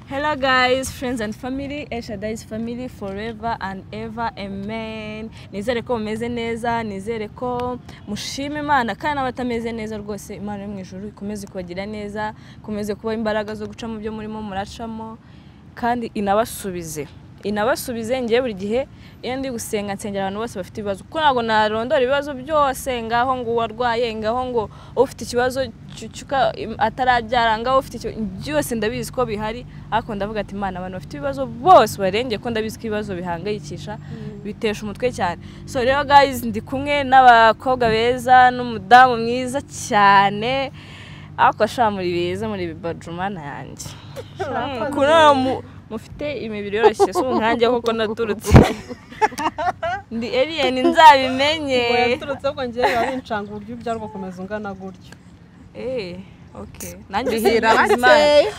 Hello guys, friends and family, El Shaddai's family forever and ever, amen. Nizere ko mumeze neza, nizere ko mushima Imana kandi abatameze neza rwose Imana yo mu ijuru ikomeze kubagira neza, ikomeze kuba imbaraga zo guca mu byo murimo muracamo kandi inabasubize ngiye buri gihe iyo ndi gusenga nsengera abantu bose bafite ibibazo kuko ntago narondora ibibazo byose ngaho ngo warwaye ngaho ngo ufite ikibazo atarabyara ngaho ufite byose ndabizi ko bihari ariko ndavuga ati Imana abantu bafite ibibazo bose barenge ko ndabizi ko ibibazo bihangayikisha bitesha umutwe cyane. So rero guys ndi kumwe n'abakobwa beza n'umudamu mwiza cyane ariko muri beza muri bibajumana yanjye kuno mufite imibiri yoroshye so nkanjye koko naturutse ndi alien nzabimenye yaturutse ko ngiye ari incanga uburyo byarwo komeza ungana gutyo okay nanjye hira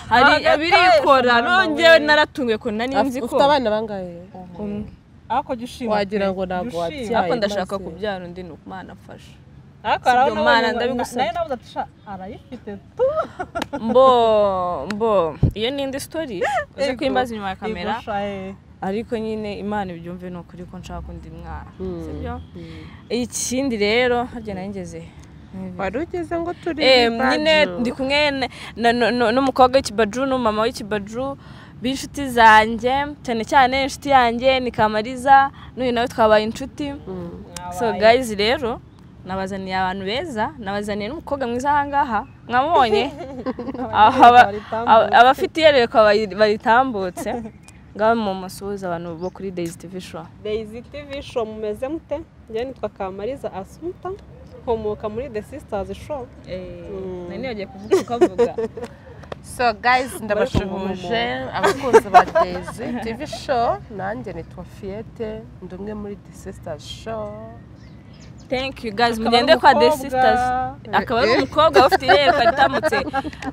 hari abirikora nongewe naratunguye ko nani nzi ko ufite abana bangahe ako gishimye wagira ngo nago wabyaye ako ndashaka kubyara undi n'Imana afasha akara Imana ndabigusaba nawe nabuze arayifite tu mbo iyo ni indi story uze kwimbaza inyuma ya kamera ariko nyine Imana ibyumve no kuri ko nshaka undi mwana sibyo ikindi rero harya nangeze warugeze ngo turi nyine ndi kumwe n'umukobwa w'ikibaju n'umama w'ikibaju b'inshuti zanjye cyane inshuti yanjye ni Kamariza n'uyu nawe twabaye inshuti. So guys rero nabazaniye abantu beza nabazaniye n'umukobwa mwiza ahangaha mwamubonye abafite iyereko baritambutse ngaho mu musuhuza abantu bo kuri Daisy TV Show. Daisy TV Show mumeze mute? Njye nitwa Kamariza Assumpta komoka muri The Sisters Show. Nani yagiye kuvuga So guys ndabashuhuje abakunzi ba Daisy TV Show nanjye nitwa Fiete ndumwe muri The Sisters Show. Thank you guys mugende kwa The Sisters akaba ari umukobwa ufite iyereko ritamutse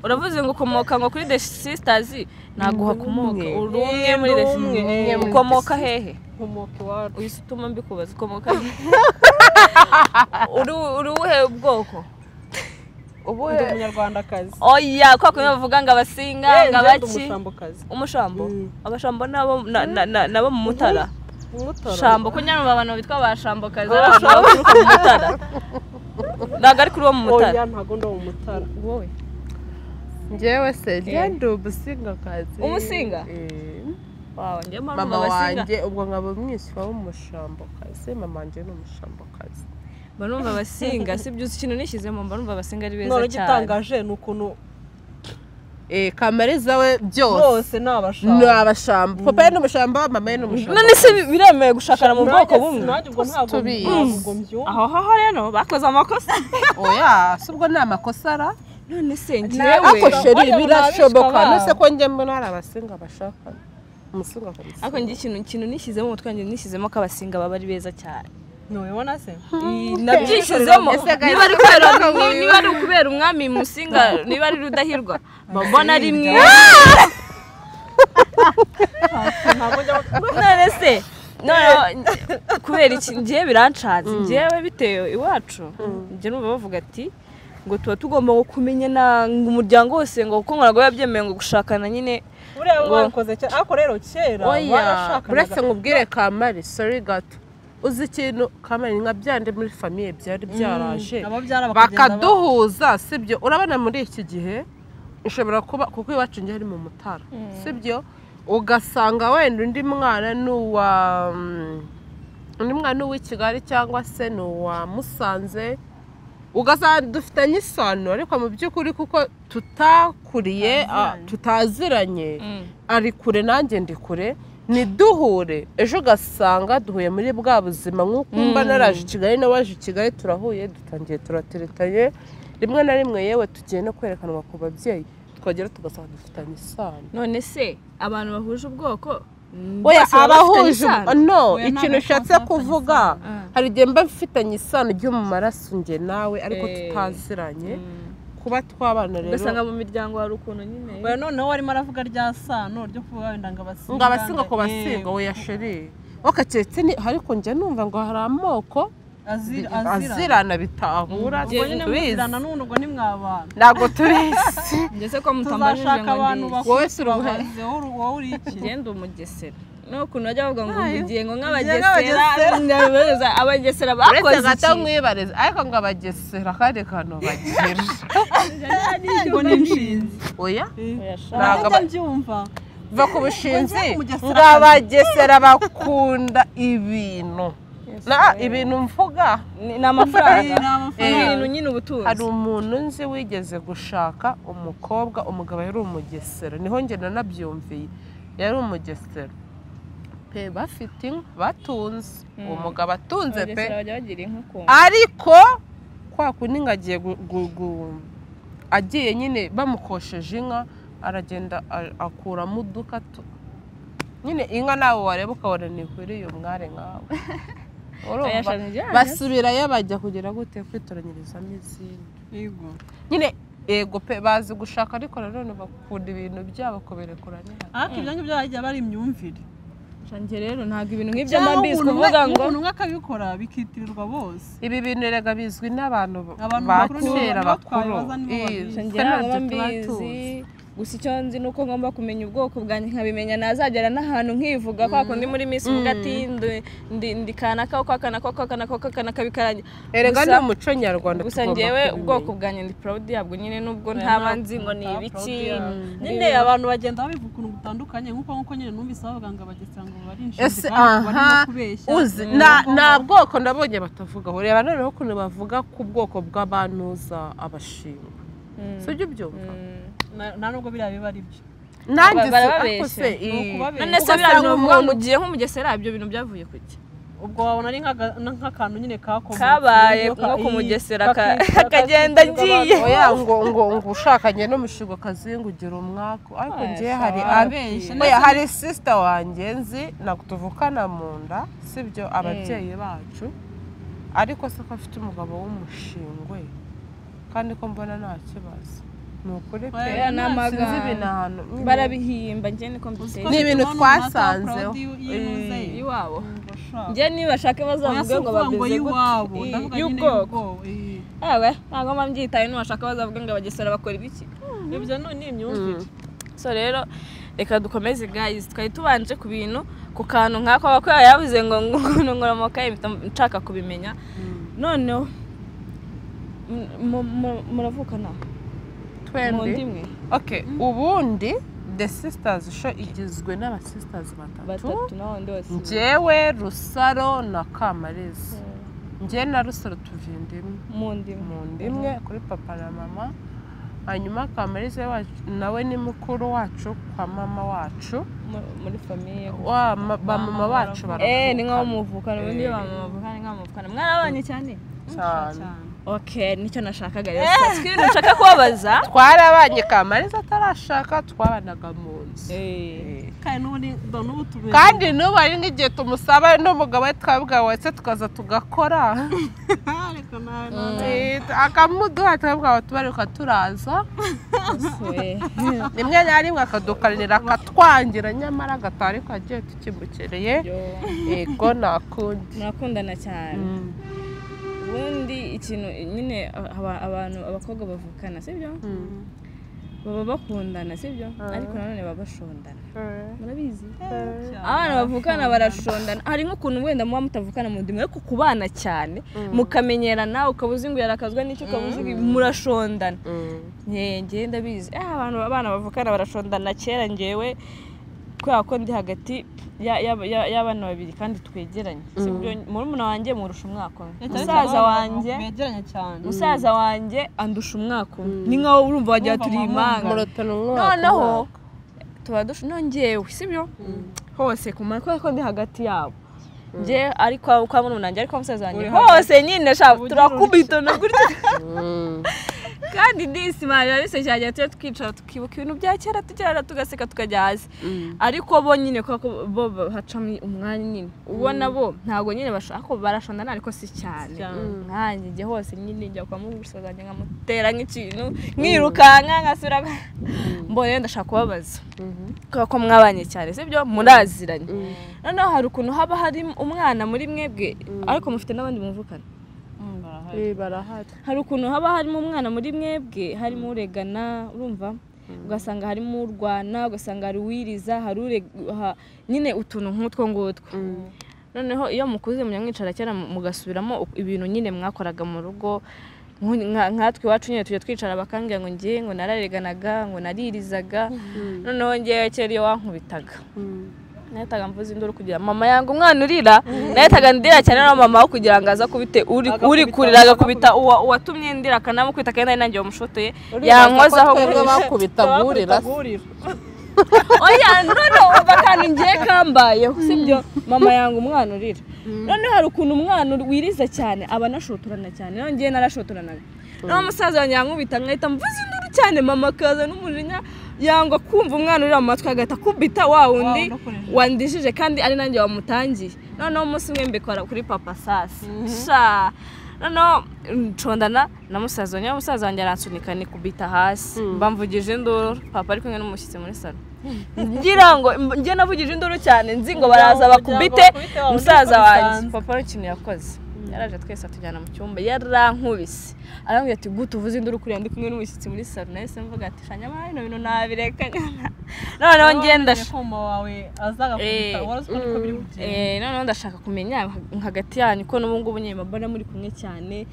uravuze ngo ukomoka ngo kuri The Sisters naguha kumoka urumwe muri The Sisters ukomoka hehe ukomoka iwacu uyisituma mbikubaza ukomoka uruhe ubwoko ubuhe umunyarwandakazi oya kwa kuntu bavuga ngo abasinga ngabaki umushambo abashambo nabo mu Mutara shambo ko nyarumva abantu bitwa bashambo kazi mu Mutara ndaga ari kuri wo mu Mutara oya ntago ndo mu Mutara wowe njyewe se ngende ubusinga kazi umusinga wow njye mama wanjye ubwo ngabo mwishywa w'umushambo kazi mama wanjye ni umushambo kazi barumva abasinga sibyo ikintu nishyizemo barumva abasinga ari beza cyane cyane none gitangaje nukuntu Kamariza we byose n'abashambo papa ni umushambo mama ni umushambo none se biremeye gushakana mu bwoko bumwe ntabwo mbyumva aho rero bakoze amakosa oya subwo ni amakosa ara none se ngiyewe ako sheri birashoboka nose ko njye mbona ari abasinga bashaka umusinga kabisa ako ngi ikintu nishyizemo umutwe wanjye nishyizemo ko abasinga baba ari beza cyane nubona se nabyishizemo niba ari ukubera umwami musinga niba ari Rudahirwa mbona ari mwiza none se kubera iki ngiye birancaza ngiyewe bitewe iwacu njye numva bavuga ati ngo tuba tugomba kumenya umuryango wose ngo kuko ntabwo yabyemeye ngo gushakana nyine wakoze cyane ariko rero kera warashakana buretse ngubwire Kamari sorry gato uzi ikintu Kamari nka byande muri famille byari byaraje bakaduhuza sibyo urabona muri iki gihe ishobora kuba kuko iwacu nje ari mu Mutara sibyo ugasanga wenda undi mwana n'uw'i Kigali cyangwa se n'uwa Musanze ugasanga dufitanye isano ariko mu by'ukuri kuko tutakuriye tutaziranye ari kure nanjye ndi kure niduhure ejo gasanga duhuye muri bwa buzima nk'uko mba naraje Kigali nawaje Kigali turahuye dutangiye turateretanye rimwe na rimwe yewe tugiye no kwerekanwa ku babyeyi twagera tugasanga dufitanye isano. None se abantu bahuje ubwoko oya abahuje no ikintu ushatse kuvuga hari igihe mba mfitanye isano ryo mu maraso nge nawe ariko tutaziranye kuba twabana rero ugasanga mu miryango hari ukuntu nyine oya noneho warimo aravuga rya sano ryo kuba wenda ngabasinga ko basinga oya sheri wakacetse ni ariko nje numva ngo hari amoko azirana bitahura ubwo nyine muzirana n'ubundi ubwo nimwabana ntabwo tubizi ndetse ko mutambajije tuzashaka ngo abantu ndi wowe si uruhe bakubaze wowe uri iki ngenda umugesera n'ukuntu bajya bavuga ngo mugiye ngo nk'abagesera. nk'abagesera abagesera uretse bakoze gato iki mwibariza ariko ngo abagesera akandi kantu bagira ngo ni inshinzi oya ntabwo mbyumva va ku bushinzi Umugesera ngo abagesera bakunda ibintu ibintu mvuga ni amafaranga amafaranga. ibintu nyine ubutunzi hari umuntu nzi wigeze gushaka umukobwa umugabo yari umugesera niho njye nanabyumviye yari umugesera pe bafite inka batunze uwo mugabo atunze pe abagesera bajya bagira inka ku ariko kwa kundi ngo agiye agiye nyine bamukosheje inka aragenda akuramo udukato nyine inka nawe wareba ukabona ntikwiriye umware nkawe basubirayo bajya kugira gute kwitoranyirizamo izindi nyine ego pe bazi gushaka ariko nanone bakunda ibintu byabo kubirekura ariko ibyo ngibyo bajya bari imyumvire njye rero ntabwo ibintu nk'ibyo mba mbizi kuvuga ngo umuntu umwe akabikora bikitirirwa bose ibi bintu rega bizwi n'abantu Abantu ba bakuru nibo kera batwaye, bakuru baza nibo babizi. njye ntabwo mba mbizi gusa icyo nzi ni uko ngomba kumenya ubwoko bwanjye nkabimenya nazagera n'ahantu nkivuga kwa kundi muri minsi uvuga ati ndi kanaka kanaka bikaranye erega ni umuco nyarwanda gusa njyewe ubwoko bwanjye ndi proud yabwo nyine nubwo ntaba nzi ngo ni ibiki nyine abantu bagenda babivuga ukuntu butandukanye nk'uko nyine numvise bavuga ngo abagesera ngo bari inshinzi ese kandi barimo aha kubeshya uzi nta bwoko ndabonye batavuga ureba noneho ukuntu bavuga ku bwoko bw'abantuza abashinwa si ibyo byumva nta nubwo biriya biba ari byo nanjye barababeshya. se none se biriya bintu bavuga ngo ugiye nk'umugesera ibyo bintu byavuye ku ki ubwo wabona ari nk'akantu nyine kakomotse kabaye nko kumugesera akagenda agiye oya ngo ushakanye n'umushinga kazinga ugira umwaku ariko ngiye hari oya hari sister wanjye nzi tuvukana mu nda sibyo ababyeyi bacu ariko se ko afite umugabo w'umushingwe kandi ko mbona nta kibazo ni ukuri pe sinzi ibintu ahantu barabihimba njye niko mbiteye ni ibintu twasanzeho iwabo njye nibashake bazavuge ngo babize gute y'ubwoko ewe ntabwo mba mbyitaye nibashaka bazavuge ngo abagesera bakora ibiki ibyo ni imyumvire so rero reka dukomeze guys twari tubanje ku bintu ku kantu nk'ako bakora yavuze ngo ngoromoka nshaka kubimenya noneho muravukana twembi okay ubundi the sisters show igizwe n'aba sisters batatu n'abandi bose njyewe Rusaro na Kamariza njye na Rusaro tuviye mu ndimwe kuri papa na mama hanyuma Kamariza wacu nawe ni mukuru wacu kwa mama wacu muri famille ba mama bacu ni nko muvukana ubundi ba mama bavukana nka muvukana mwarabanye cyane okay nicyo nashakaga rero twiri nshaka kubabaza twarabanye Kamariza atarashaka twabanaga mu nzu kandi n'ubu ari nk'igihe tumusaba n'umugabo we twabwa wese tukaza tugakora akamuduha twabwa tubaruka turaza rimwe na rimwe akadukanira akatwangira nyamara agatari kagiye tukimukereye yego nakundana cyane ubundi ikintu nyine abakobwa bavukana sibyo baba bakundana sibyo ariko nanone baba bashondana murabizi abana bavukana barashondana hari nk'ukuntu wenda muba mutavukana mu ndimi ariko kubana cyane mukamenyerana ukabuza ngo yarakazwa n'icyo ukabuza murashondana njye ndabizi abana bavukana barashondana kera njyewe kubera ko ndi hagati y'abana babiri kandi twegeranye murumuna wanjye murusha umwaka musaza wanjye andusha umwaka ni nkaho urumva wagira turi imanga noneho tuba nongewe sibyo hose kumara kubera ko ndi hagati yabo njye ariko kwa murumuna wanjye ariko musaza wanjye hose nyine turakubitana gutya kandi ndisima yabise cyane twicara tukibuka ibintu bya kera tugera tugaseka tukajya hasi ariko bo nyine kuko bo hacamo umwanya nyine ubona bo ntago nyine bashaka barashondana ariko si cyane nkanjye njye hose nyine njya kwa musaza wanjye nkamutera nk'ikintu nkirukanka ngasura mbone ndashaka kubabaza ko mwabanye cyane sibyo muraziranye noneho hari ukuntu haba hari umwana muri mwebwe ariko mufite n'abandi muvukana barahari barahari. hari ukuntu haba harimo umwana muri mwebwe harimo uregana urumva ugasanga harimo urwana ugasanga hari uwiriza hari nyine utuntu nk'utwo ngutwo noneho iyo mukuze munyamwicara cyane mugasubiramo ibintu nyine mwakoraga mu rugo nkatwe iwacu nyine tujya twicara bakambwira ngo ngiye ngo narareganaga ngo naririzaga noneho ngewe kera iyo wankubitaga nahitaga mvuza induru kugira mama yanga umwana urira nahitaga ndira cyane na mama wo kugira ngo aza kubite uri kurira agakubita uwatumye ndira akanamukubita kandi nanjye wamushotoye yankozaho bakubita gurira oya none bakantu ngiye kambayeho sibyo mama yanga umwana urira none hari ukuntu umwana wiriza cyane aba nashotorana cyane none ngiye narashotoranaga no musaza wanjye yankubita nkahita mvuza induru cyane mama akaza n'umujinya yanga kumva umwana uri mu matwi agahita kubita wa wundi wandishije kandi ari nanjye wamutangiye noneho umunsi umwe mbikora kuri papa sasi sha noneho ncondana na musaza wanjye aransunika nikubita hasi mbamvugije induru papa ari kumwe n'umushyitsi muri salo ngira ngo njye navugije induru cyane nzi ngo baraza bakubite musaza wanjye papa n'ikintu yakoze yaraje twese atujyana mu cyumba yarankubise arambwira ati gute uvuze induru kuri ndi kumwe n'umushyitsi muri salo nahise mvuga ati shanya bino bintu nabireka noneho ngenda wawe azaga kubita waruzwe ko biri bugende noneho ndashaka kumenya hagati yanyu ko n'ubu ngubu nyine mbona muri kumwe cyane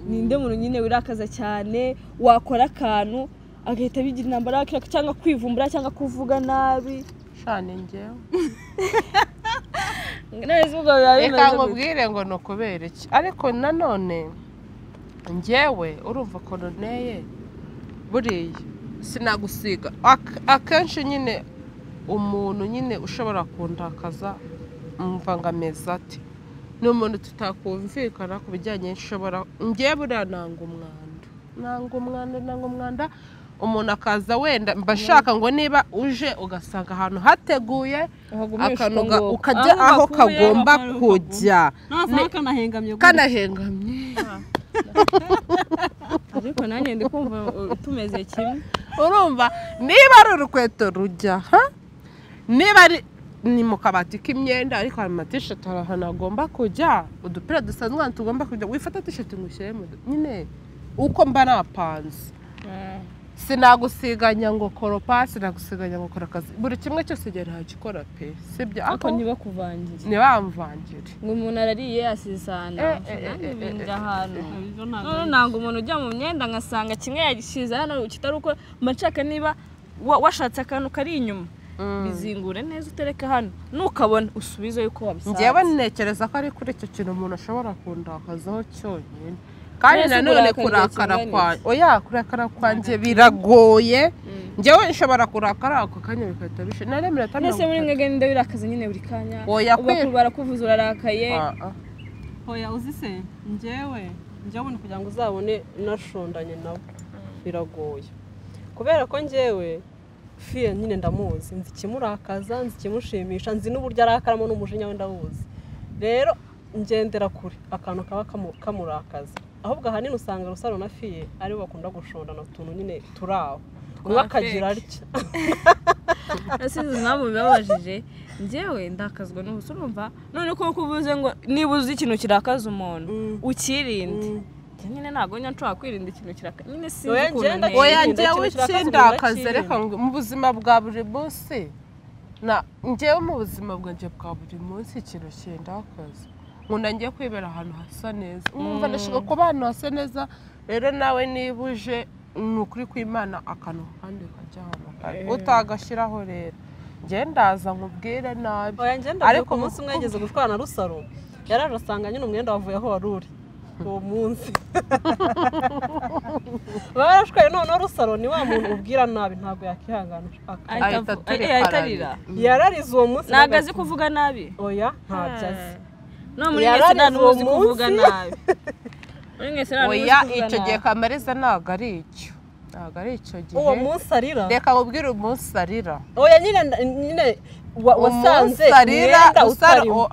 ninde muntu nyine wirakaza cyane wakora akantu agahita bigira intambara cyangwa kwivumbura cyangwa kuvuga nabi shane ngewe neza ubwo biba bimeze reka nkubwire ngo ni ukubera iki ariko nanone ngewe urumva koroneye buriya sinagusiga akenshi nyine umuntu nyine ushobora kundakaza mva ngo ameze ati ni umuntu tutakumvikana ku bijyanye n'ishobora ngewe buriya nanga umwanda umuntu akaza wenda mbashaka ngo niba uje ugasanga ahantu hateguye akanuga ukajya aho kagomba kujya kanahengamye ariko nanjye ndi kumva tumeze kimwe urumva niba ari urukweto rujya niba ari ni mu kabati k'imyenda ariko hari amatisheti ahantu agomba kujya udupira dusanzwe tugomba kujya wifata tisheti ngo ushyiremo nyine uko mba napanze sinagusiganya ngo koropa sinagusiganya ngo kora akazi buri kimwe cyose igihe ntagikora pe sibyo ariko ntibakuvangire ntibamvangire ngo umuntu arariye asisana binga ahantu ntabwo umuntu ujya mu myenda ngasanga kimwe yagishyize hano kitari uko mbashaka niba washatse akantu kari inyuma bizingure neza utereke hano nukabona usubize yuko wabisanze ngewe ntekereza ko ari kuri icyo kintu umuntu ashobora kundakazaho cyonyine kandi nanone kurakara kwanjye biragoye ngewe nshobora kurakara ako kanya bikahita bishe naremera tamwe nese muri mwege nde birakaza nyine buri kanya barakuvuza urarakaye oya uzise ngewe kugira ngo uzabone nashondanye nabo biragoye kubera ko ngewe fiye nyine ndamuzi nzi kimurakaza nzi kimushimisha nzi n'uburyo arakaramo n'umujinya we ndabuzi rero ngendera kure akantu kaba kamurakaza ahubwo ahanini usanga Rusaro na Fiye aribo bakunda gushondana utuntu nyine turaho umwe akagira atya asize nabo bibabajije ngewe ndakazwa n'ubuso urumva none ko kuvuze ngo niba uzi ikintu kirakaza umuntu ukirinde nyine ntago nshobora kwirinda ikintu kirakaza nyine sinzi ukuntu oya ngewe ikindakaze reka mu buzima bwa buri munsi ngewe mu buzima bwanjye bwa buri munsi ikintu kindakaza nkunda ngiye kwibera ahantu hasa neza mwumva ndashaka ko ahantu hasa neza rero nawe niba uje ni ukuri kw'Imana akantu kandi kajya hano utagashyiraho rero ndaza nkubwire nabi ariko umunsi umwe yageze gutwara na Rusaro yaraje asanga nyine umwenda wavuye aho wari uri uwo munsi barashwaye noneho Rusaro ni wa muntu ubwira nabi ntabwo yakihangana ahitarira yararize uwo munsi ntabwo azi kuvuga nabi oya ntabyo azi no muri mwese nta n'umuzi kuvuga nabi oya icyo gihe Kamariza ntabwo ari icyo gihe uwo munsi arira reka nkubwire umunsi arira oya nyine wasanze umwenda utarimo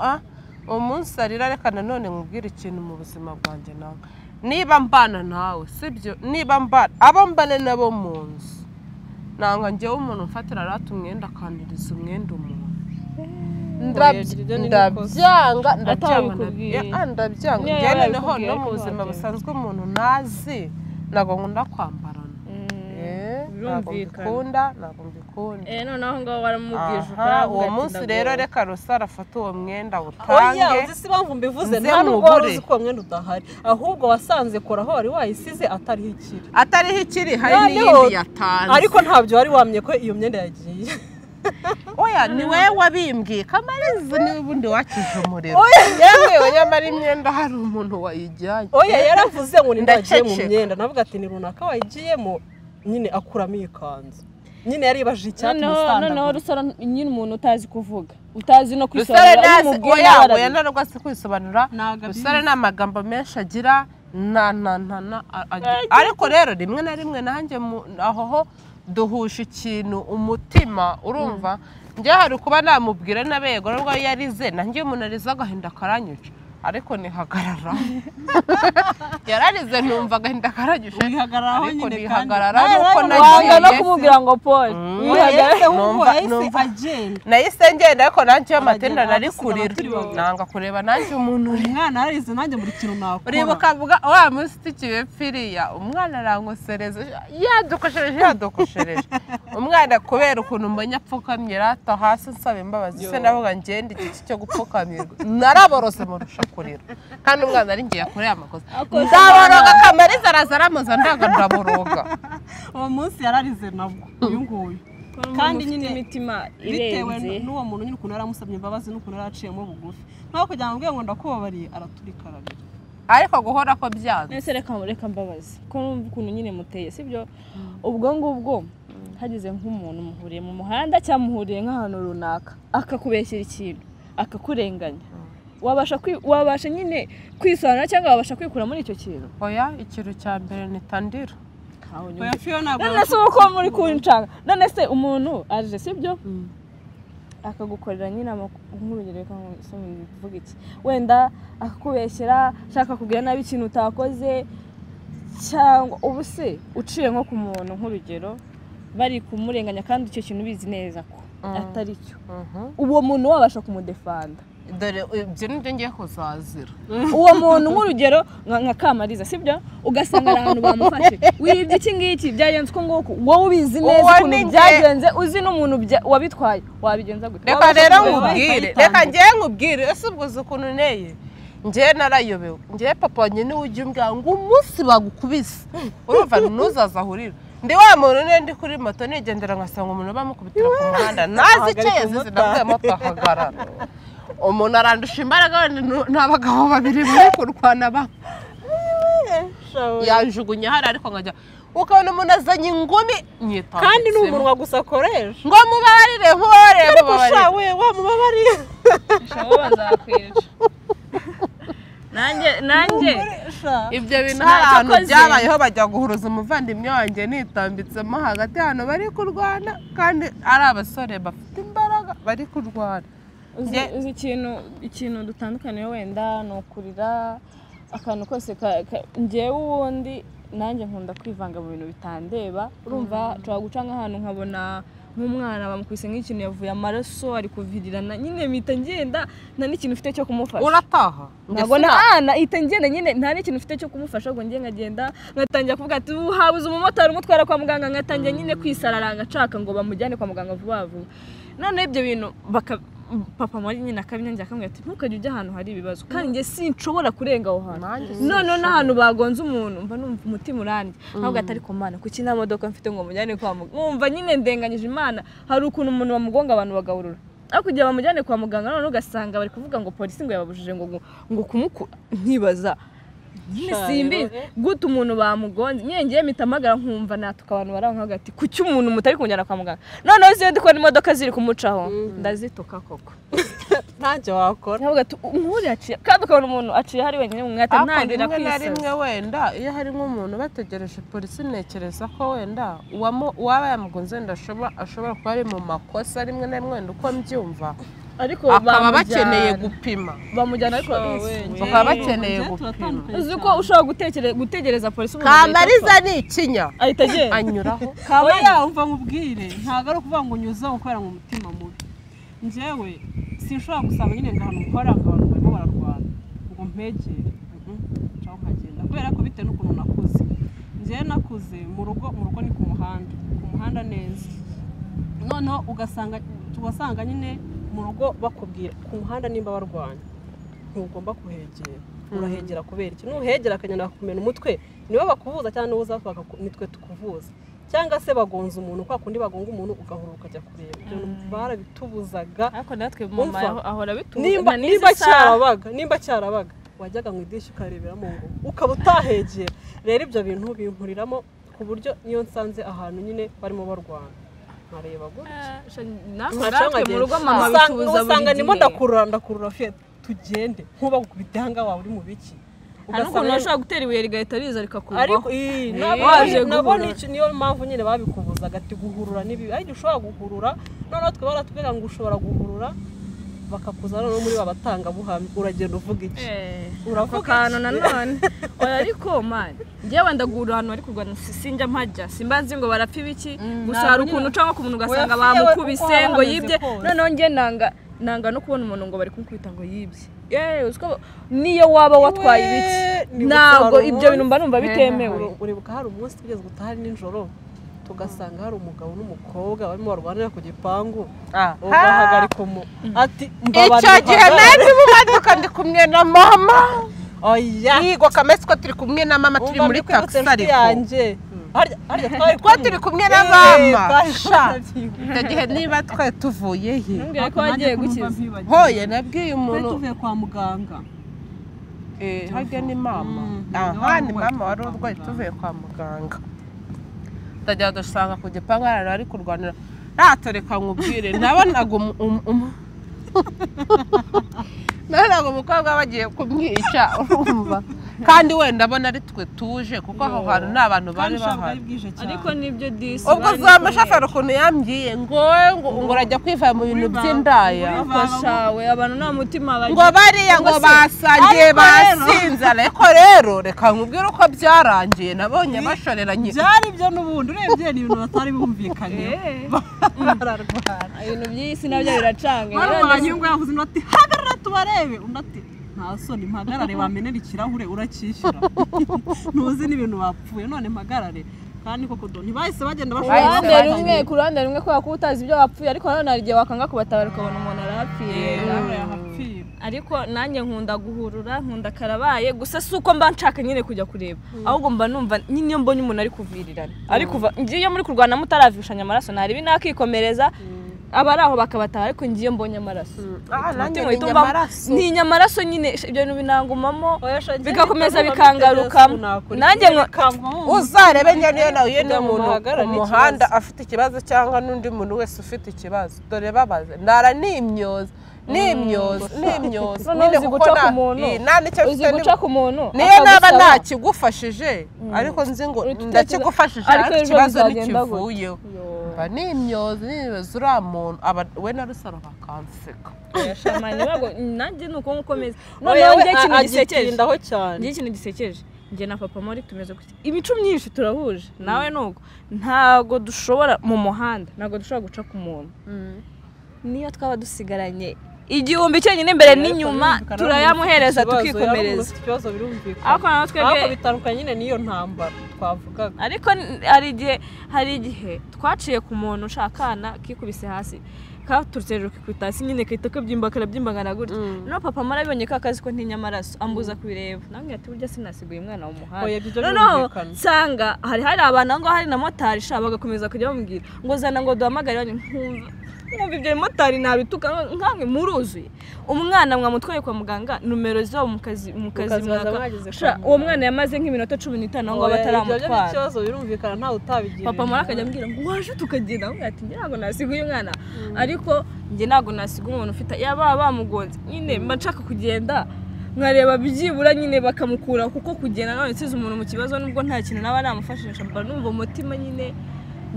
umunsi arira reka nanone nkubwire ikintu mu buzima bwanjye nawe niba mbana nawe sibyo niba mbana abo mbane nabo mu nzu nanga ngewe umuntu mfatira arata umwenda akaniriza umwenda umuntu njyewe noneho no mu buzima busanzwe umuntu nazi ntabwo nkunda kwambarana ntabwo mbikunda noneho ngaho waramubwije uwo munsi rero reka Rusa arafata uwo mwenda utange uzi si impamvu mbivuze nta nubwo wari uzi ko uwo mwenda udahari ahubwo wasanze kora aho wari wayisize atariho ikiri hari n'iyindi yatanze ariko ntabyo wari wamye ko iyo myenda yagiye oya ni wowe wabimbwiye Kamariza niwe ubundi wakije umuriro yewe nyamara imyenda hari umuntu wayijyanye oya yaravuze ngo ni ndagiye mu myenda navuga ati ni runaka wayigiyemo nyine akuramo ikanzu nyine yaribaje icyatsi musanda noneho Rusara nyine umuntu utazi kuvuga utazi no kwisobanura oya ntabwo azi kwisobanura Rusara ni amagambo menshi agira ariko rero rimwe na rimwe nanjye aho duhusha ikintu umutima urumva njye hari kuba namubwira n'abego nubwo yarize nanjye umuntu arize agahinda karanyuca ariko nihagarara yararize numva agahinda karanyuca ariko nihagarara nuko nagiye no kumubwira ngo Paul nahise ngenda ariko nanjye amatenda nari kurira nanga kureba nanjye umuntu umwana yarize nanjye muri kintu nakora uribuka avuga wa musiti kibepfiriya umwana arankosereza yadukoshereje umwana kubera ukuntu mbonye apfukamye rata hasi nsaba imbabazi se ndavuga ngende igiti cyo gupfukamirwa naraborose murusha kurira kandi umwana ari ngiye yakoreye amakosa ndaboroga Kamariza araza aramuza ndaboroga uwo munsi yararize nabwo uyu nguyu kandi nyine imitima bitewe irenze n'uwo muntu nyine ukuntu yaramusabye imbabazi n'ukuntu yaraciyemo bugufi nkaho kugira ngo ngo ndakubabariye araturikarabira ariko guhora ko byanze nese reka mbabazi ko numva ukuntu nyine muteye sibyo ubwo ngubwo hagize nk'umuntu muhuriye mu muhanda cyangwa muhuriye nk'ahantu runaka akakubeshyira ikintu akakurenganya wabasha nyine kwisobanura cyangwa wabasha kwikura muri icyo kintu oya ikintu cya mbere ni tandira none se uko muri kuncanga none se umuntu aje sibyo akagukorera nyine nk'urugero kuvuga iki wenda akakubeshyera ashaka kugira nabi ikintu utakoze cyangwa ubu se uciye nko ku muntu nk'urugero bari kumurenganya kandi icyo kintu ubizi neza ko atari cyo uwo muntu wabasha kumudefanda dore ibyo nibyo ngiye kuzazira uwo muntu nk'urugero nka Kamariza sibyo ugasanga ahantu bamufashe wibye iki ngiki byagenze uko nguko wowe ubizi neza ukuntu byagenze uzi n'umuntu wabitwaye wabigenza gute reka rero nkubwire reka ngiye nkubwire ese ubwo uzi ukuntu nteye ngiye narayobewe ngiye papa wanjye niwe ujya umbwira ngo umunsi bagukubise urumva ntuzaza ahurira ndi wa muntu ndi kuri moto nigendera ngasanga umuntu bamukubitira ku muhanda nazi icyo yazize ndabwiye moto ahagarara umuntu arandusha imbaraga n'abagabo babiri bari kurwana yanjugunya hari ariko nkajya ukabona umuntu azanye ingumi nyitambitse kandi ni umunwa gusa akoresha ngo mubabarire mubabarire wamubabarire bazakwica nanjye ibyo bintu hari ahantu byabayeho bajya guhuruza umuvandimwe wanjye nitambitsemo hagati hano bari kurwana kandi ari abasore bafite imbaraga bari kurwana uzi ikintu dutandukaniye wenda ni ukurira akantu kose ngewe ubundi nanjye nkunda kwivanga mu bintu bitandeba urumva nshobora guca nk'ahantu nkabona nk'umwana bamukubise nk'ikintu yavuye amaraso ari kuvirirana nyine mpita ngenda nta n'ikintu ufite cyo kumufasha urataha ndabona ihita ngenda nyine nta n'ikintu ufite cyo kumufasha ngo njye nkagenda ngatangira kuvuga ati habuze umumotari umutwara kwa muganga ngatangira nyine kwisarara ngacaka ngo bamujyane kwa muganga vuba vuba none ibyo bintu papa muri nyine akabinyangira akamubwira ati ntukajye ujya ahantu hari ibibazo kandi njye sinshobora kurenga aho hantu none n'ahantu bagonze umuntu mba numva umutima urandye ntabwo atari ku mana kuki nta modoka mfite ngo mujyane kwa muganga mwumva nyine ndenganyije imana hari ukuntu umuntu bamugonga abantu bagahurura ariko kugira bamujyane kwa muganga none ugasanga bari kuvuga ngo polisi ngo yababujije ngo kumukura nkibaza simbizi gute umuntu bamugonze ngiye mitamagara nkumva natuka abantu baraho hagati kuki umuntu mutari kunjyana kwa muganga noneho ziyo ndikora imodoka ziri kumucaho ndazitoka koko ntacyo wakora ntabwo nkuri yaciye kandi ukabona umuntu aciye hari wenyine mu mwata ntandira kwisaza rimwe wenda iyo hari nk'umuntu bategereje polisi ntekereza ko wenda uwaba yamugonze wenda ashobora kuba ari mu makosa rimwe na rimwe wenda uko mbyumva ariko bakaba bakeneye gupima bamujyana ariko bakaba bakeneye gupima uzi ko ushobora gutegereza polisi Kamariza ni ikinya ahita agenda anyuraho kaba yumva mubwire ntabwo ari ukuvuga ngo unyuzeho gukorera mu mutima mubi njyewe sinshobora gusanga nyine ngo ahantu hari abantu barimo bararwana ngo mpegere ncaho nkagenda kubera ko bitewe n'ukuntu nakuze njyewe nakuze mu rugo ni ku muhanda neza noneho tugasanga nyine mu rugo bakubwira ku muhanda nimba barwanya ntugomba kuhegera urahegera kubera iki nuhegera akanyana kumena umutwe nibo bakuvuza cyangwa nibo uzafaka nitwe tukuvuza cyangwa se bagonza umuntu kwa kundi bagonga umuntu ugahura ukajya kureba ibyo barabitubuzaga ariko natwe mama ahora bitubuza nimba cyarabaga wajyaga mu idirishya ukareberamo ngo ukaba utahegera rero ibyo bintu binkuriramo ku buryo niyo nsanze ahantu nyine barimo barwana nkareba gutya natwe mu rugo mama bitubuza usanga nimo ndakurura fe tugende nkuba gukubita hanga wawe uri mu biki ugasanga nashaka gutera ibuye rigahita riza rikakurwa ariko nabo niyo mpamvu nyine babikubuzaga ati guhurura n'ibi ariko ushobora guhurura noneho twe baratubwira ngo ushobora guhurura bakakuza no muri babatanga buhamye uragenda uvuga iki uravuga kantu nanone ariko man ngewe ndagura ahantu ari kurwana sinjya mpajya simbazi ngo barapfa ibiki gusa hari ukuntu uca nko ku muntu ugasanga bamukubise ngo yibye noneho nge nanga no kubona umuntu ngo bari kumukubita ngo yibye uziko niyo waba watwaye ibiki ntabwo ibyo bintu mba numva bitemewe uribuka hari umunsi tugeze gutahari nijoro tugasanga hari umugabo n'umukobwa barimo barwanira ku gipangu ugahagarika ati icyo gihe nari mu modoka ndi kumwe na mama yigo kametse ko turi kumwe na mama turi muri taxi ariko ko turi kumwe na mama icyo gihe niba twari tuvuye he ntumbwire ko wagiye gukiza hoye nabwiye umuntu tuvuye kwa muganga harya ni mama ni mama wari urwaye tuvuye kwa muganga tajya dusanga ku gipangu ari kurwanira ratoreka nkubwire nabonaga umukobwa bagiye kumwica urumva kandi wenda abona ari twe tuje kuko aho hantu nta bantu bari bahari ariko nibyo disi ubwo za mushafari ukuntu yambwiye ngo urajya kwivana mu bintu by'indaya fashawe abantu nta mutima bagira ngo bariya ngo basangiye basinze ariko rero reka nkubwire uko byarangiye nabonye bashoreranye byari byo n'ubundi urebye ni ibintu batari bumvikanye bararwana ibintu by'isi nabyo biracanga barwanye ngo yavuze ati hagarara tubarebe undi ati nta soni mpagarare wamenera ikirahure uracyishyura ntuzi n'ibintu bapfuye none mpagarare kandi koko ntibahise bagenda bashobora ku ruhande rumwe kubera ko utazi ibyo wapfuye ariko nanone hari igihe wakanga kubatabara ukabona umuntu arahapfiye ariko nanjye nkunda guhurura nkunda karabaye gusa si uko mba nshaka nyine kujya kureba ahubwo mba numva nyine iyo mbonye umuntu ari kuvirirana ariko ngiye muri kurwana mutaravishanya amaraso ntari binakikomereza abari aho bakabataha ariko ngiye mbonye amaraso ntinya amaraso nyine ibyo bintu binangumamo bigakomeza bikangarukamo nanjye uzarebe niyo nawe iyo ni umuntu ku muhanda afite ikibazo cyangwa n'undi muntu wese ufite ikibazo dore babaze ndara n'imyoza nyine guca ku muntu niyo naba ntakigufashije ariko nzi ngo ndakigufashije ariko ikibazo ntikivuyeho n'imyozi n'ibibazo uriya muntu we na rusaro bakanseka nanjye ni uko nkomeza noneho njye ikintu gisekeje njye na papa muri tumeze gutya imico myinshi turahuje nawe nuko ntago dushobora mu muhanda ntago dushobora guca ku muntu niyo twaba dusigaranye igihumbi cyonyine imbere n'inyuma turayamuhereza tukikomereza ariko naho twebwe bitandukanye nyine niyo ntambara twavugaga ariko hari igihe twaciye ku muntu ushakana kikubise hasi katurutse hejuru kikubita hasi nyine kahita karabyimbagana gutya noneho papa marabibonye ko akazi ko ntinya amaraso ambuza kubireba namwe ati burya sinasiguye umwana mu muhanda noneho nsanga hari abantu aho ngaho hari na motari sha bagakomeza kujya bamubwira ngo zana ngo duhamagare nkumva ibyo motari nabituka nkamwe muruzuye umwana mwamutwaye kwa muganga numero zo mu kazi uwo mwana yamaze nk'iminota 15 ngo bataramutwara ibyo kibazo birumvikana ntawe utabigira papa mara akajya ambwira ngo waje tukagenda ati ntabwo nasiguye umwana ariko njye ntabwo nasiga umuntu ufite yaba bamugonze nyine mba nshaka kugenda nkareba byibura nyine bakamukura kuko kugenda none nsize umuntu mu kibazo nubwo nta kintu naba namufashisha mba numva umutima nyine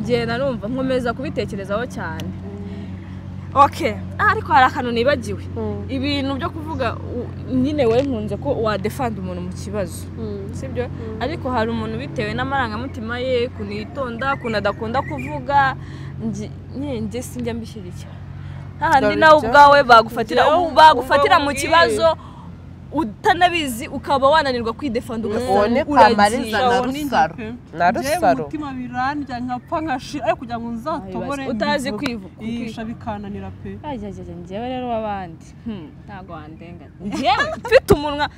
ngenda numva nkomeza kubitekerezaho cyane okay ariko hari akantu nibagiwe ibintu byo kuvuga nyine we nkunze ko wadefend umuntu mu kibazo sibyo ariko hari umuntu bitewe n'amarangamutima ye kunitonda kunadakunda kuvuga njye sinjya mbishyigikira hahandi nawe ubwawe bagufatira mu kibazo utanabizi ukaba wananirwa kwidefanda ugasanga uragiye na rusaro umutima birandya nkapfa nkashira ariko kugira ngo nzatobore utazi kwivuga bikananira pe njyewe rero w'abandi ntago wandenga njyewe mfite umunwa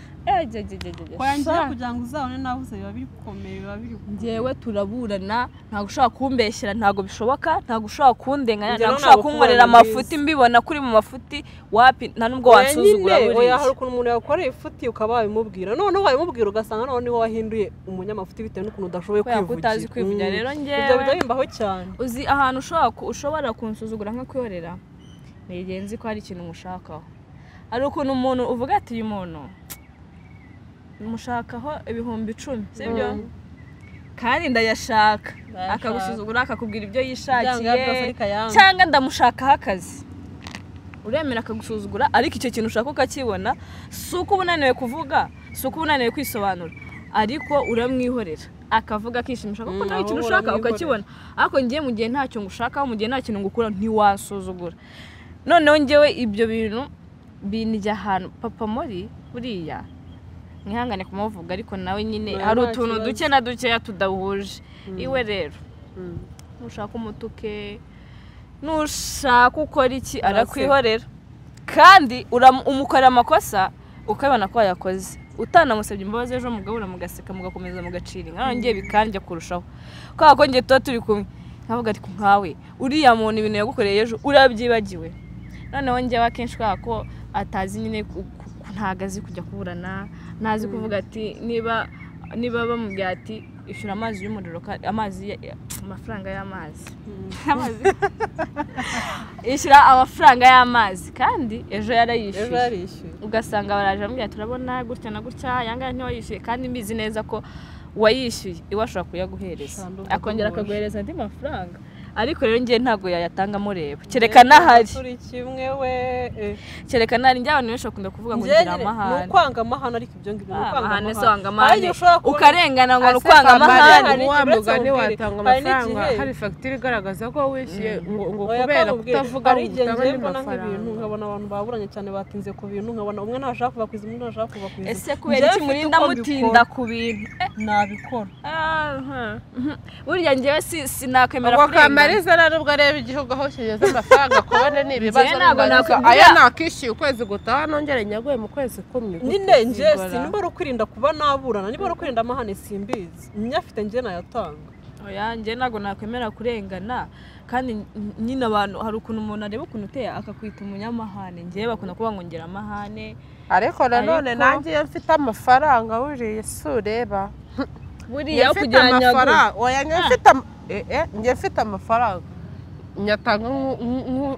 kwangira kugira ngo uzabone navuze biba bikomeye biba biri njyewe turaburana ntago ushaka kumbeshyira ntago bishoboka ntago ushaka kundenganya ntago ushaka kunkorera amafuti mbibona kuri mu mafuti wapi nta nubwo wansuzugura buriya hari ukuntu umuntu yakoreye ifuti ukaba wabimubwira noneho wabimubwira ugasanga noneho wahinduye umunyamafuti bitewe n'ukuntu udashoboye kwivugira utazi kwivugira rero njyewe ibyo bijya bimbaho cyane uzi ahantu ushobora kunsuzugura nko kwiyorera ni ingenzi ko hari ikintu mushakaho hari ukuntu umuntu uvuga ati uyu muntu mushakaho 10,000 sibyo kandi ndayashaka akagusuzugura akakubwira ibyo yishakiye cyangwa ndamushakaho akazi uremera akagusuzugura ariko icyo kintu ushaka ukakibona si uko ubunaniwe kuvuga si uko ubunaniwe kwisobanura ariko uramwihorera akavuga akishimisha kuko nta kintu ushaka ukakibona ariko ngiye mu gihe ntacyo ngushakaho mu gihe nta kintu ngukura ntiwasuzugura noneho ngewe ibyo bintu binijya ahantu papa muri buriya mwihangane kumuvuga ariko nawe nyine hari utuntu duke na dukeya tudahuje iwe rero nushaka umutuke nushaka ukora iki arakwihorera kandi umukorera amakosa ukabona ko yakoze utanamusabye imbabazi ejo mugahura mugaseka mugakomeza mugacira inka ngiye bikanje kurushaho kwa ko ngiye tuba turi kumwe nkavuga ati nkawe uriya muntu ibintu yagukoreye ejo urabyibagiwe noneho ngewe akenshi ko atazi nyine ntagazi kujya kuburana ntazi kuvuga ati niba bamubwira ati ishyura amazi y'umuriro amafaranga y'amazi ishyura amafaranga y'amazi kandi ejo yarayishyuye ugasanga baraje bamubwira turabona gutya na gutya yanga ntiwayishyuye kandi mbizi neza ko wayishyuye iwe ashobora kuyaguhereza akongera akaguhereza andi mafaranga ariko rero ngiye ntago yayatanga mureba kerekana hari turi kimwe we kerekana hari njye abantu benshi bakunda kuvuga ngo ngira amahane ni ukwanga amahane ariko ibyo ngibyo ni ukwanga amahane se wanga amahane ukarengana ngo ukwanga amahane wa mugani watanga amafaranga hari fagitire igaragaza ko wishyuye ngo kubera kutavuga ngo utanga n'amafaranga nkabona abantu baburanye cyane batinze ku bintu nkabona umwe ntashaka kuva ku izindi ntashaka kuva ku izindi ese kubera iki murinda mutinda ku bintu nabikora burya njyewe sinakwemera kurengana Mariza narubwo areba igihugu aho kigeze amafaranga kubona ni ibibazo aya nakishyuye ukwezi gutaha nongere nyaguye mu kwezi kumwe nyine nje sinimba ari ukwirinda kuba naburana niba ari ukwirinda amahane simbizi nyafite nje nayatanga oya nje ntago nakwemera kurengana kandi nyine abantu hari ukuntu umuntu areba ukuntu uteye akakwita umunyamahane ngewe bakunda kuba ngongera amahane ariko nanone nanjye iyo mfite amafaranga buriye si ureba buriya kugira nyagura oya njye mfite amafaranga nyatanga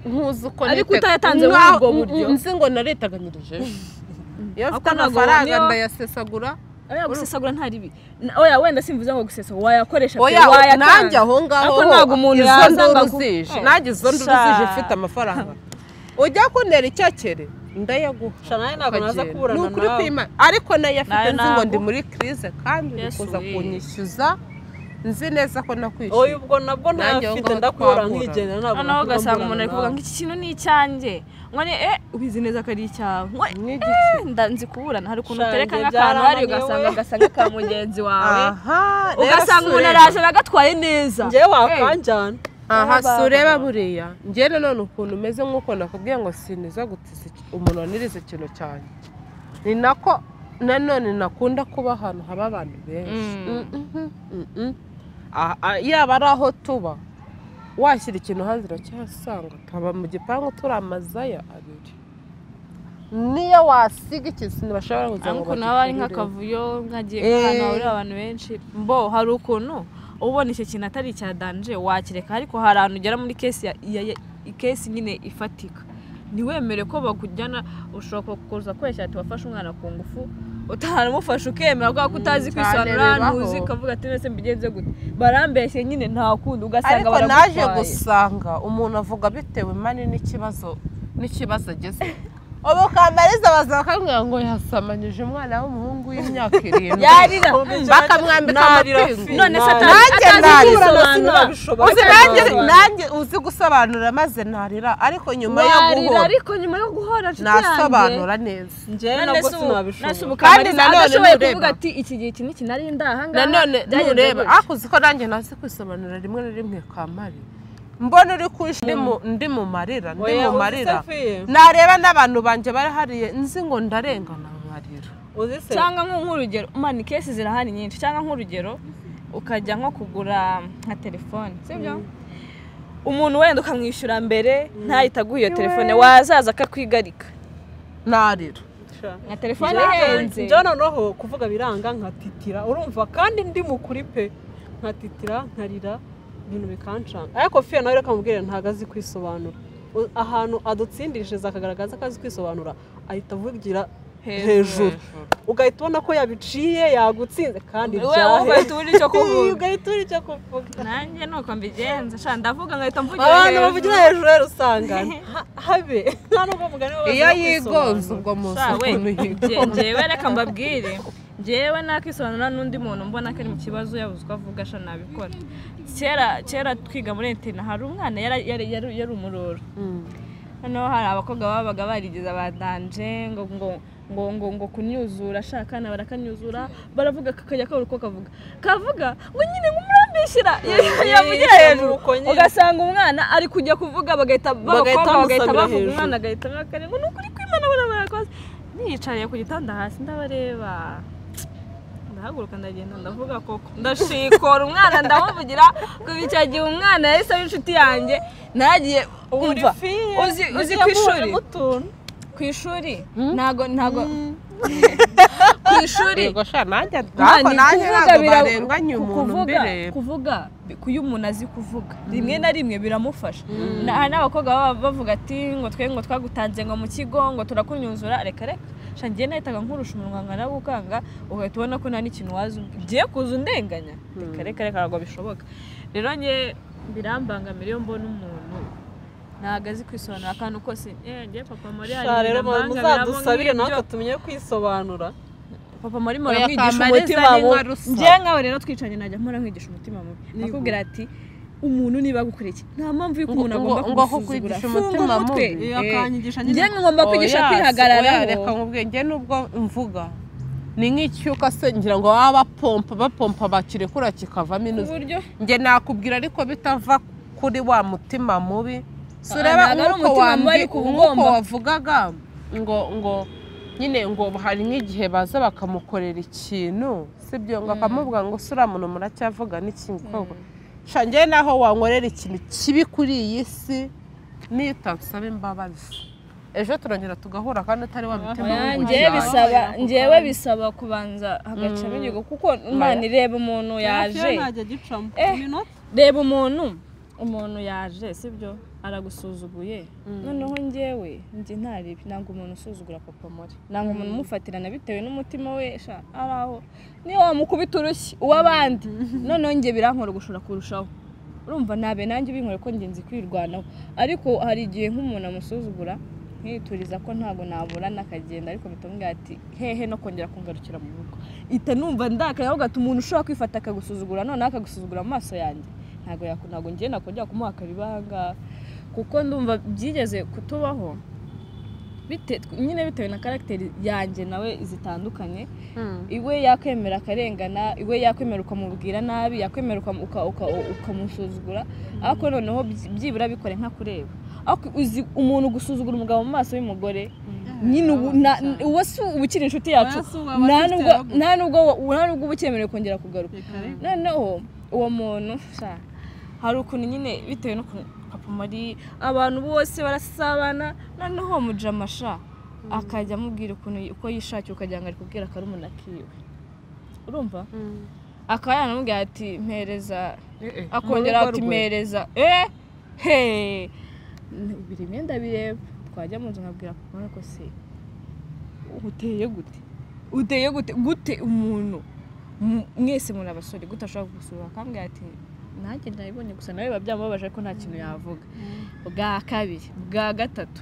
nkuzi uko ariko utayatanze muri ubwo buryo nzi ngo naretaganyirije iyo mfite amafaranga ndayasesagura oya gusesagura nta ribi oya wenda simvuze ngo gusesagura wayakoresha oya nanjye aho ngaho ariko ntago umuntu yazanga kuzije nanjye izo nduzije mfite amafaranga ujya kuntera icyakere ndayaguha nawe ntabwo naza kuburana nawe ariko nayo afite nzi ngo ndi muri crise kandi uri kuza kunyishyuza nzi neza ko nakwishyuye oya ubwo nabwo ntafite ndakura nkigendera ntabwo noneho ugasanga umuntu ari kuvuga ngo iki kintu ni icyanjye nkone ubizi neza ko ari icyawe ndanzi kuburana hari ukuntu utereka nk'akantu hari ugasanga ka mugenzi wawe ugasanga umuntu araje agatwaye neza njyewe wakanjyana aha si ureba buriya njyewe none ukuntu umeze nk'uko nakubwiye ngo siniza gutiza umuntu waniriza ikintu cyane ni nako nanone nakunda kuba ahantu haba abantu benshi yaba ari aho tuba washyira ikintu hanze uracyahasanga tukaba mu gipangu turi amazaya abiri niyo wasiga ikintu ntibashobora kugira ngo bakigurire nawe ari nk'akavuyo nkagiye ahantu hahurira abantu benshi mbo hari ukuntu ubona icyo kintu atari icya danje wakireka ariko hari ahantu ugera muri kesi nyine ifatika ntiwemere ko bakujyana ushobora kuza kweshya ati wafashe umwana ku ngufu utaramufashe ukemera ko utazi kwisobanura ntuzi ukavuga ati nese mbigenze gute barambeshye nyine nta kundi ugasanga baragutwaye ariko naje gusanga umuntu avuga bitewe mani n'ikibazo ageze ubu Kamariza baza bakamubwira ngo yasamanyije umwana w'umuhungu w'imyaka 7 yarira bakamwambika amapingu none se nanjye narira nanjye uzi gusobanura maze narira ariko nyuma yo guhora ariko nyuma yo guhora nshuti yanjye nasobanura neza njyewe nabwo sinabishobora kandi nanone kuvuga ati iki gihe iki niki nari ndahanga nanone nureba akuzi ko nanjye nazi kwisobanura rimwe na rimwe Kamari mbona uri kushi ndi mu marira nareba n'abantu banje bari hariye nzi ngo ndarengana nkarira cyangwa nk'urugero mani kesi zirahari nyinshi cyangwa nk'urugero ukajya nko kugura nka telefone sibyo umuntu wenda ukamwishyura mbere ntahita aguha iyo telefone wazaza akakwigarika narira nka telefone ihenze njya noneho kuvuga biranga nkatitira urumva kandi ndi mukuri pe nkatitira nkarira ibintu bikancanga ariko fiye nawe reka mubwire ntago azi kwisobanura ahantu adutsindishije akagaragaza ko azi kwisobanura ahita avugira hejuru ugahita ubona ko yabiciye yagutsinze kandi ugahita ubura icyo kuvuga ugahita ubura icyo kuvuga nanjye nuko mbigenza sha ndavuga ngahita mvugira abantu bavugira hejuru rero usanga habe nta nubwo mugani wose iyo yigonze ubwo munsi njyewe reka mbabwire njyewe nakisobanura n'undi muntu mbona ko ari mu kibazo yabuze uko avuga sha nabikora kera twiga muri internet hari umwana yari umuroro hano hari abakobwa babaga barigeze abadanje ngo kunyuzura ashaka na barakanyuzura baravuga kakajya kabura uko kavuga ngo nyine ngumurambishira yavugira hejuru ugasanga umwana ari kujya kuvuga bagahita bavuga umwana agahita bakare ngo nukuri kwimana barakoze niyicariye ku gitanda hasi ndabareba ndahaguruka ndagenda ndavuga koko ndashikora umwana ndamuvugira kubicagiye umwana yahise ari inshuti yanjye nagiye umva uzi ku ishuri ntago ku ishuri kuvuga kuyo umuntu azi kuvuga rimwe na rimwe biramufasha hari n'abakobwa bavuga ati ngo twe ngo twagutanze ngo mu kigo ngo turakunyuzura reka shangiye nahitaga nkurusha umunwa nkana gukanga ugahita ubona ko nta n'ikintu wazi ugiye kuza undenganya reka ntabwo bishoboka rero njye birambangamira iyo mbona umuntu ntago azi kwisobanura akantu kose njye papa muri ari rero muzadusabire natwe tumenye kwisobanura papa muri mora mwigisha umutima mubi njye nkawe rero twicanye najya mpora nkwigisha umutima mubi nakubwira ati umuntu niba gukuriki nta mpamvu yuko umuntu agomba kugusuzugura umutima mubi akanyigisha njye ngomba kwigisha kwihagarara reka nkubwiye njye nubwo mvuga ni nk'icyuka se ngira ngo baba bapompa bakirekura kikavamo inuzi njye nakubwira ariko bitava kuri wa mutima mubi sureba nk'uko wavugaga ngo nyine ngo hari nk'igihe baza bakamukorera ikintu sibyo ngo akamubwira ngo sura muntu muracyavuga n'ikindi koko shangiye naho wankorera ikintu kibi kuri iyi si niyo utansaba imbabazi ejo turongera tugahura kandi atari wa mutima njyewe bisaba kubanza hagacamo igihugu kuko imana ireba umuntu yaje reba umuntu yaje sibyo aragusuzuguye noneho njyewe ntaribi nanga umuntu usuzugura papa muri nanga umuntu umufatirana bitewe n'umutima we sha araho niyo wamukubita urushyi uw'abandi noneho njye birankora gushora kurushaho urumva nabe nanjye binkore ko ngenzi kwirwanaho ariko hari igihe nk'umuntu amusuzugura nkituriza ko ntago nabura nakagenda ariko bitamubwira ati hehe no kongera kungarukira mu rugo ita numva ndakaye aho gato umuntu ushobora kwifata akagusuzugura none akagusuzugura mu maso yanjye ntago ngiye nakongera kumuha akabibanga kuko ndumva byigeze kutubaho nyine bitewe na karagiteri yanjye nawe zitandukanye iwe yakwemera akarengana iwe yakwemera ukamubwira nabi yakwemera ukamusuzugura ariko noneho byibura bikore nka kureba uzi umuntu gusuzugura umugabo mu maso y'umugore nyine uwo si ubukiri inshuti yacu nta nubwo uba ukemerewe kongera kugaruka noneho uwo muntu hari ukuntu nyine bitewe n'ukuntu papa muri abantu bose barasabana noneho mujamasha akajya amubwira uko yishakiye ukagira ngo ari kubwira akarumuna kiwe urumva akaba yanamubwira ati mpereza akongera ati mpereza biri imyenda bireba twajya mu nzu nkabwira papa ko se uteye gute umuntu mwese muri abasore gute ashobora gusura akambwira ati nanjye ndabibonye gusa nawe biba byamubabaje ko nta kintu yavuga bwa kabiri bwa gatatu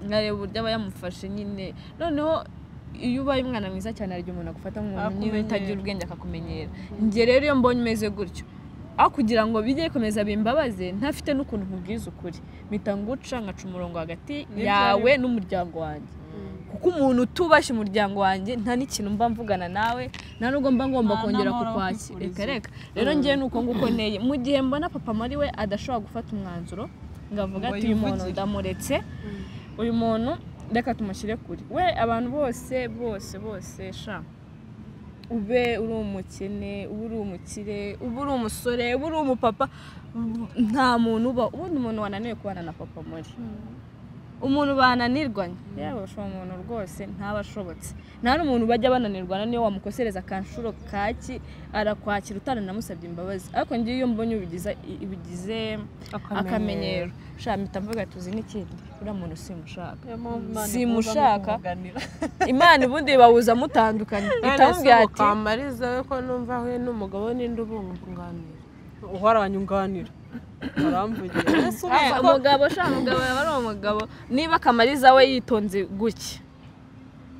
nkareba uburyo aba yamufashe nyine noneho iyo ubaye umwana mwiza cyane arya umuntu agufata nk'umuntu nyine utagira ubwenge akakumenyera njye rero iyo mbonye umeze gutyo aho kugira ngo bijye bikomeza bimbabaze ntafite n'ukuntu nkubwiza ukuri mpita nguca nkaca umurongo hagati yawe n'umuryango wanjye kuko umuntu utubashye umuryango wanjye nta n'ikintu mba mvugana nawe nta nubwo mba ngomba kongera kukwakira reka rero njye nuko nguko nteye mu gihe mbona papa muri we adashobora gufata umwanzuro ngavuga ati uyu muntu ndamuretse uyu muntu reka tumushyire kuri we abantu bose sha ube uri umukene ube uri umukire ube uri umusore ube uri umupapa nta muntu uba ubundi umuntu wananiwe kubana na papa muri umuntu bananirwanye yewe umuntu rwose ntabashobotse nta n'umuntu bajya bananirwana niyo wamukosereza akanshuro kaki arakwakira utananamusabye imbabazi ariko ngiye iyo mbonye ubigize akamenyero sha mpita mvuga tuzi n'ikindi uriya muntu simushaka Imana ubundi babuza mutandukanye itamubwira ati kamariza we ko numva we n'umugabo n'indi ubunganira uharanyunganira aramvugira umugabo yaba ari umugabo niba kamariza we yitonze gutya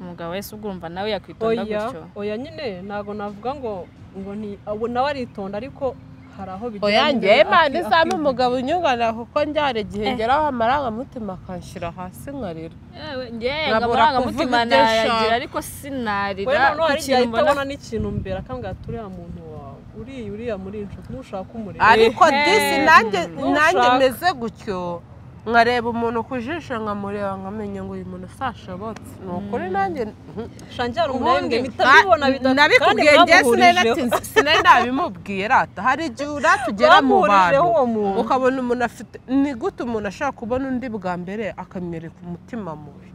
umugabo wese ugumva nawe yakwitonda gutyo oya nyine ntago navuga ngo nawe aritonda ariko hari aho bigera oya njye Imana izampa umugabo unyunganira kuko njyare igihe ngeraho amarangamutima akanshyira hasi nkarira njye amarangamutima nayagira ariko sinarira ku kintu mbona n'ikintu mbere akambwira ati uriya muntu wawe uriya muri inshuti ntushaka umureba ariko disi nanjye meze gutyo nkareba umuntu ku jisho nkamureba nkamenya ngo uyu muntu sashobotse ni ukuri nanjye shanjara umurenge mitabibona nabikubwiye njye sinari nabimubwiye rata hari igihe uratugera mu bantu ukabona umuntu afite ni gute umuntu ashaka kubona undi bwa mbere akamwereka umutima mubi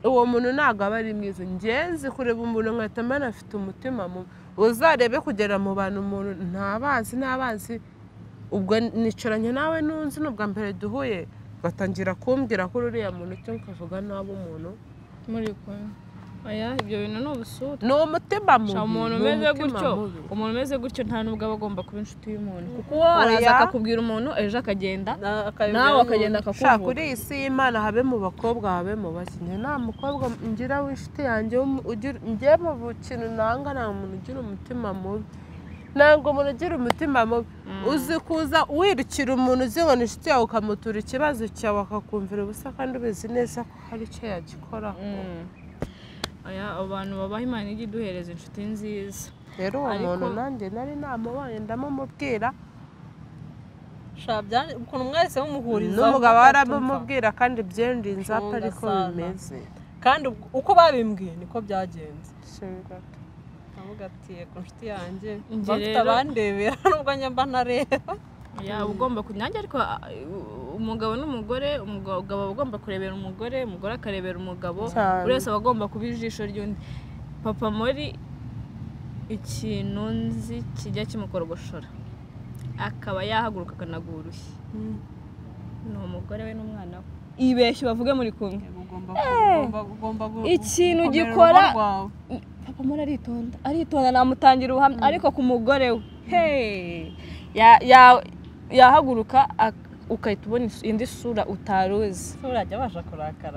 uwo muntu ntabwo aba ari mwiza ngenzi kureba umuntu nkahita mbona afite umutima mubi uzarebe kugera mu bantu umuntu ntabazi ubwo nicaranye nawe nunzi n'ubwa mbere duhuye batangira kumbwira ko uriya muntu icyo ukavuga nabi umuntu muri kumwe oya ibyo bintu ni ubusura ni umutima mubi umuntu umeze gutyo nta nubwo aba agomba kuba inshuti y'umuntu kuko araza akakubwira umuntu ejo akagenda nawe akagenda akakuvuga kuri iyi si y'Imana habe mu bakobwa habe mu bakinnyi nta mukobwa ngira w'inshuti yanjye ngiye mu kintu nanga nta muntu ugira umutima mubi ntabwo umuntu ugira umutima mubi uzi kuza wirukira umuntu uzibona inshuti yawe ukamutura ikibazo cyawe akakumvira ubusa kandi ubizi neza ko hari icyo yagikoraho abantu babaha Imana ijya iduhereza inshuti nziza rero uwo muntu nanjye nari namubonye ndamumubwira ukuntu mwese mumuhuriza n'umugabo arabimubwira kandi byendinze apfa ariko bimeze kandi uko babimbwiye niko byagenze avuga ati ku nshuti yanjye bafite abandebera nubwo njye mba ntareba ugomba kunyange ariko umugabo n'umugore umugabo ugomba kurebera umugore akarebera umugabo buri wese aba agomba kuba ijisho ry'undi papa muri ikintu nzi kijya kimukorogoshora akaba yahaguruka akanagurushya ni umugore we n'umwana we ibeshye bavuge muri kumwe ikintu gikora papa muri aritonda namutangira ubuhamya ariko ku mugore we yahaguruka ukahita ubona indi sura utaruzi urajya abasha kurakara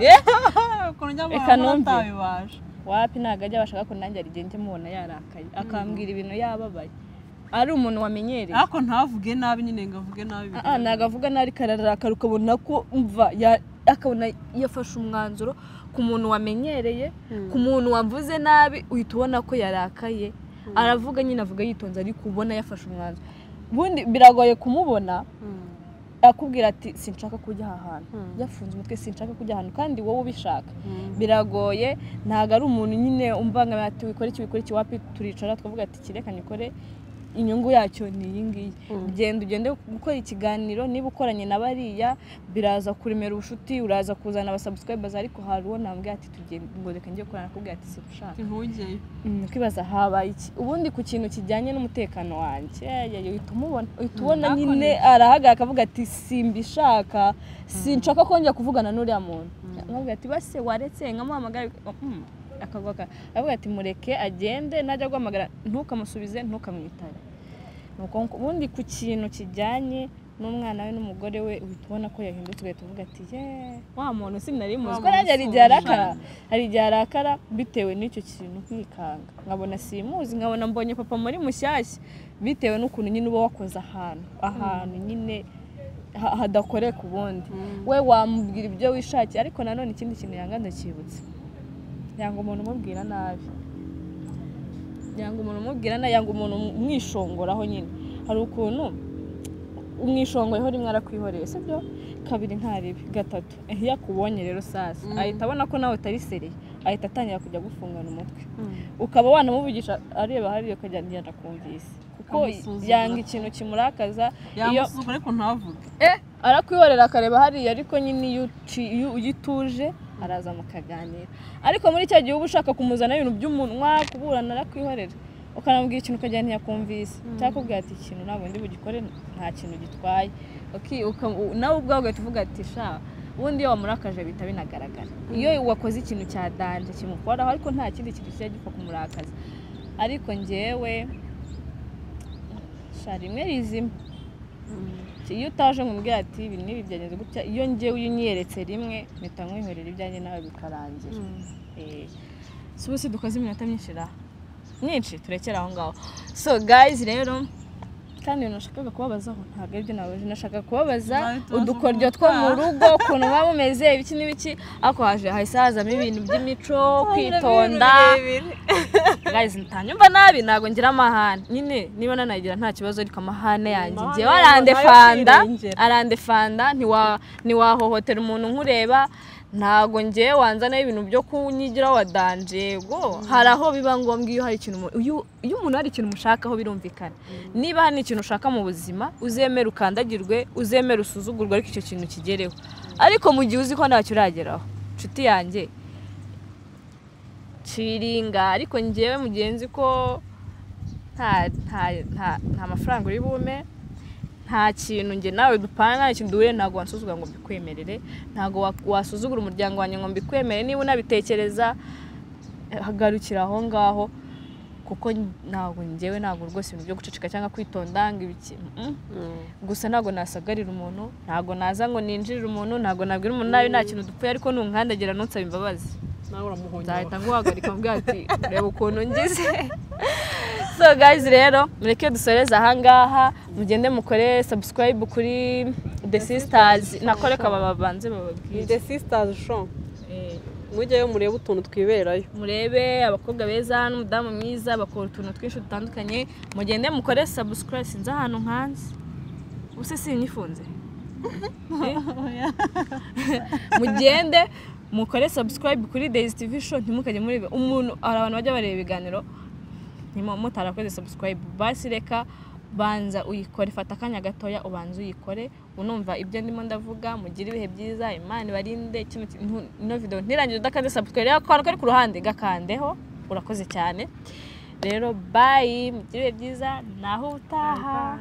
reka numve wapi ntabwo ajya abasha ko nanjye ari njye mubona yarakaye akambwira ibintu yababaye ari umuntu wamenyereye ariko ntavuge nabi nyine ngo avuge nabi ntabwo avuga nabi kararakara ukabona ko akabona yafashe umwanzuro ku muntu wamenyereye ku muntu wamvuze nabi uhita ubona ko yarakaye aravuga nyine avuga yitonze ariko ubona yafashe umwanzuro ubundi biragoye kumubona akubwira ati sinshaka kujya aha hantu yafunze umutwe sinshaka kujya ahantu kandi wowe ubishaka biragoye ntabwo ari umuntu nyine umvanga ati wikore iki wapi turicara twavuga ati kireka nikore inyungu yacyo ni iyi ngiyi ugende gukora ikiganiro niba ukoranye na bariya biraza kuremera ubushuti uraza kuzana abasubscribers ariko hari uwo nambwiye ati tugende ngo reka njye gukorana nakubwiye ati sinshaka ntujyeyo kwibaza habaye iki ubundi ku kintu kijyanye n'umutekano wanjye uhita ubona nyine arahagarara akavuga ati simbishaka sinshaka kongera kuvugana n'uriya muntu nkabwira ati base waretse nkamuhamagara akavuga avuga ati mureke agende najya guhamagara ntukamusubize ntukamwitabe nuko ubundi ku kintu kijyanye n'umwana we n'umugore we uhita ubona ko yahindutse ugahita uvuga ati wa muntu sinari muzi ko nanjye hari igihe arakara bitewe n'icyo kintu nkikanga nkabona simuzi nkabona mbonye papa muri mushyashya bitewe n'ukuntu nyine uba wakoze ahantu nyine hadakoreka ubundi we wamubwira ibyo wishakiye ariko nanone ikindi kintu yanga ndakibutse yanga umuntu umubwira nabi yanga umuntu umwishongoraho nyine hari ukuntu umwishongoyeho rimwe arakwihoreye sibyo kabiri ntaribi gatatu iyo akubonye rero sasa ahita abona ko nawe utari seriye ahita atangira kujya gufungana umutwe ukaba wanamuvugisha areba hariya ukajya ngenda kumvise kuko yanga ikintu kimurakaza iyo ariko ntavuge arakwihorera akareba hariya ariko nyine iyo uyituje araza mukaganira ariko muri cya gihe uba ushaka kumuzana ibintu by'umunwa kuburana arakwihorera ukanamubwira ikintu ukajya ntiyakumvise cyangwa kubwira ati ikintu ntabwo ndi bugikore nta kintu gitwaye nawe ubwawe ugahita uvuga ati sha ubundi iyo wamurakaje bihita binagaragara iyo wakoze ikintu cya danje kimukoraho ariko nta kindi kintu kijya gipfa kumurakaza ariko njyewe sha rimwe rizima iyo utaje nkubwira ati ibi n'ibi byagenze gutya iyo njyewe unyiyeretse rimwe mpita nkwihorera ibyanjye nawe bikarangira si ubu si dukoze iminota myinshi turekera aho ngaho so guys rero kandi nashakaga kubabazaho ntabwo aribyo nabaje nashaka kubabaza udukoryo two mu rugo ukuntu baba bumeze ibiki n'ibiki ariko hahise hazamo ibintu by'imico kwitonda guys ntanyumva nabi ntabwo ngira amahane nyine niba nanagira nta kibazo ariko amahane yanjye ngewe arandefanda ntiwahohotera umuntu nkureba ntago ngewe wanzanaho ibintu byo kunyigiraho wadanje go hari aho biba ngombwa iyo hari ikintu iyo umuntu hari ikintu mushakaho birumvikana niba hari ikintu ushaka mu buzima uzemera ukandagirwe uzemera usuzugurwa ariko icyo kintu kigereho ariko mu gihe uzi ko ntacyo urageraho nshuti yanjye ciringa ariko ngewe mugenzi ko nta mafaranga uri bume nta kintu nge nawe dupana nta kintu duhure ntabwo wansuzugura ngo mbikwemerere ntabwo wasuzugura umuryango wanjye ngo mbikwemerere niba unabitekereza hagarukira aho ngaho kuko ntabwo ngewe ntabwo rwose ibintu byo guceceka cyangwa kwitonda ngo ibiki gusa ntabwo nasagarira umuntu ntabwo naza ngo ninjirire umuntu ntabwo nabwira umuntu nabi nta kintu dupfuye ariko nunkandagira ntunsaba imbabazi nzahita nguhagarika mvuga ati reba ukuntu ngize so guys rero mureke dusoreze ahangaha mugende mukore subscribe kuri The Sisters nakoreka babanze bababwire The Sisters show mujyeyo murebe utuntu twiberayo murebe abakobwa beza n'umudamu mwiza bakora utuntu twinshi dutandukanye mugende mukore subscribe sinza ahantu nkanze ubuse sinyifunze mugende mukore subscribe kuri Days TV show ntimukajye muri umuntu abantu bajya bareba ibiganiro mutarakoze subscribe basi reka banza uyikore fata akanya gatoya ubanza uyikore unumva ibyo ndimo ndavuga mugira ibihe byiza Imana ibarinde ino video ntirangiye udakaze subscribe yakora kari ku ruhande gakandeho urakoze cyane rero bye mugira ibihe byiza naho utaha